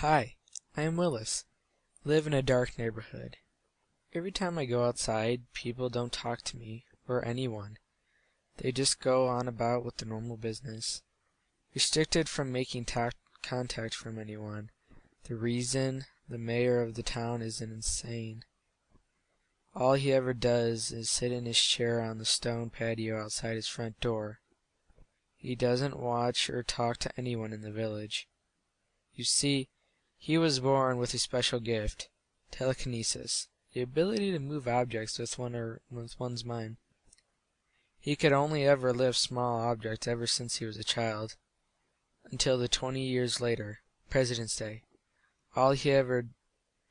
Hi, I am Willis. Live in a dark neighborhood. Every time I go outside, people don't talk to me or anyone. They just go on about with the normal business, restricted from making contact from anyone. The reason the mayor of the town is insane. All he ever does is sit in his chair on the stone patio outside his front door. He doesn't watch or talk to anyone in the village. You see, he was born with a special gift, telekinesis, the ability to move objects with one's mind. He could only ever lift small objects ever since he was a child, until the 20 years later, President's Day. All he ever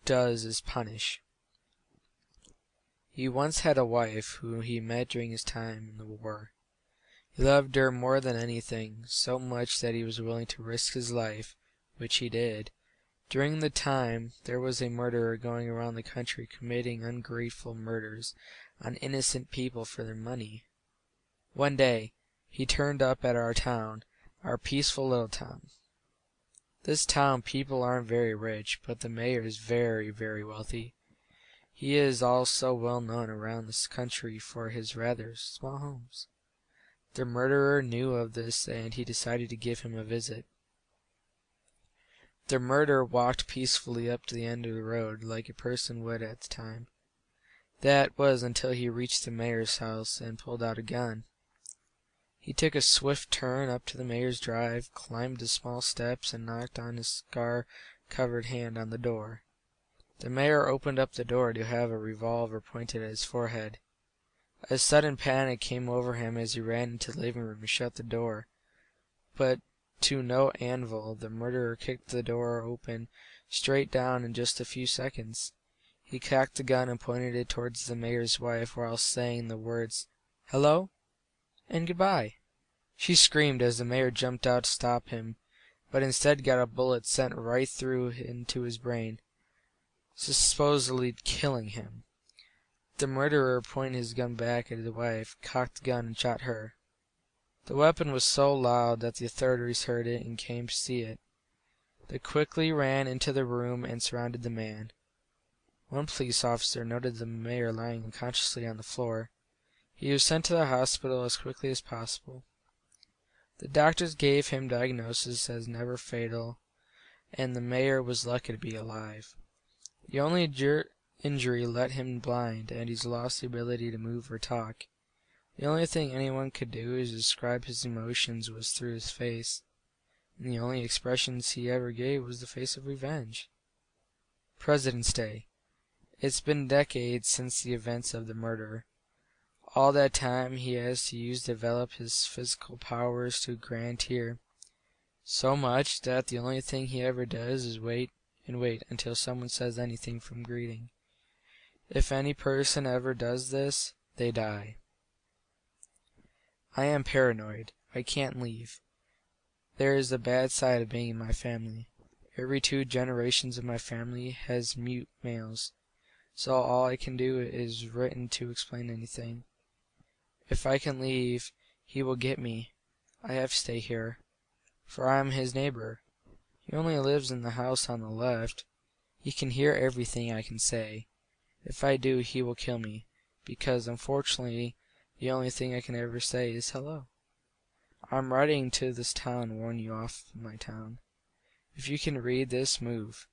does is punish. He once had a wife who he met during his time in the war. He loved her more than anything, so much that he was willing to risk his life, which he did. During the time, there was a murderer going around the country committing ungrateful murders on innocent people for their money. One day, he turned up at our town, our peaceful little town. This town people aren't very rich, but the mayor is very, very wealthy. He is also well known around this country for his rather small homes. The murderer knew of this, and he decided to give him a visit. The murderer walked peacefully up to the end of the road, like a person would at the time. That was until he reached the mayor's house and pulled out a gun. He took a swift turn up to the mayor's drive, climbed the small steps, and knocked on his scar-covered hand on the door. The mayor opened up the door to have a revolver pointed at his forehead. A sudden panic came over him as he ran into the living room and shut the door. But to no avail, the murderer kicked the door open straight down in just a few seconds. He cocked the gun and pointed it towards the mayor's wife while saying the words, "Hello," and "Goodbye." She screamed as the mayor jumped out to stop him, but instead got a bullet sent right through into his brain, supposedly killing him. The murderer pointed his gun back at his wife, cocked the gun, and shot her. The weapon was so loud that the authorities heard it and came to see it. They quickly ran into the room and surrounded the man. One police officer noted the mayor lying unconsciously on the floor. He was sent to the hospital as quickly as possible. The doctors gave him diagnosis as never fatal, and the mayor was lucky to be alive. The only injury left him blind, and he's lost the ability to move or talk. The only thing anyone could do is describe his emotions was through his face, and the only expressions he ever gave was the face of revenge. President's Day. It's been decades since the events of the murder. All that time he has to develop his physical powers to a grand tier, so much that the only thing he ever does is wait and wait until someone says anything from greeting. If any person ever does this, they die. I am paranoid. I can't leave. There is a bad side of being in my family. Every 2 generations of my family has mute males, so all I can do is written to explain anything. If I can leave, he will get me. I have to stay here, for I am his neighbor. He only lives in the house on the left. He can hear everything I can say. If I do, he will kill me, because unfortunately the only thing I can ever say is hello. I'm writing to this town to warn you off my town. If you can read this, move.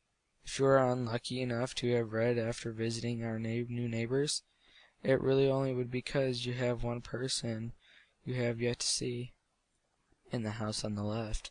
If you are unlucky enough to have read after visiting our new neighbors, it really only would be because you have one person you have yet to see in the house on the left.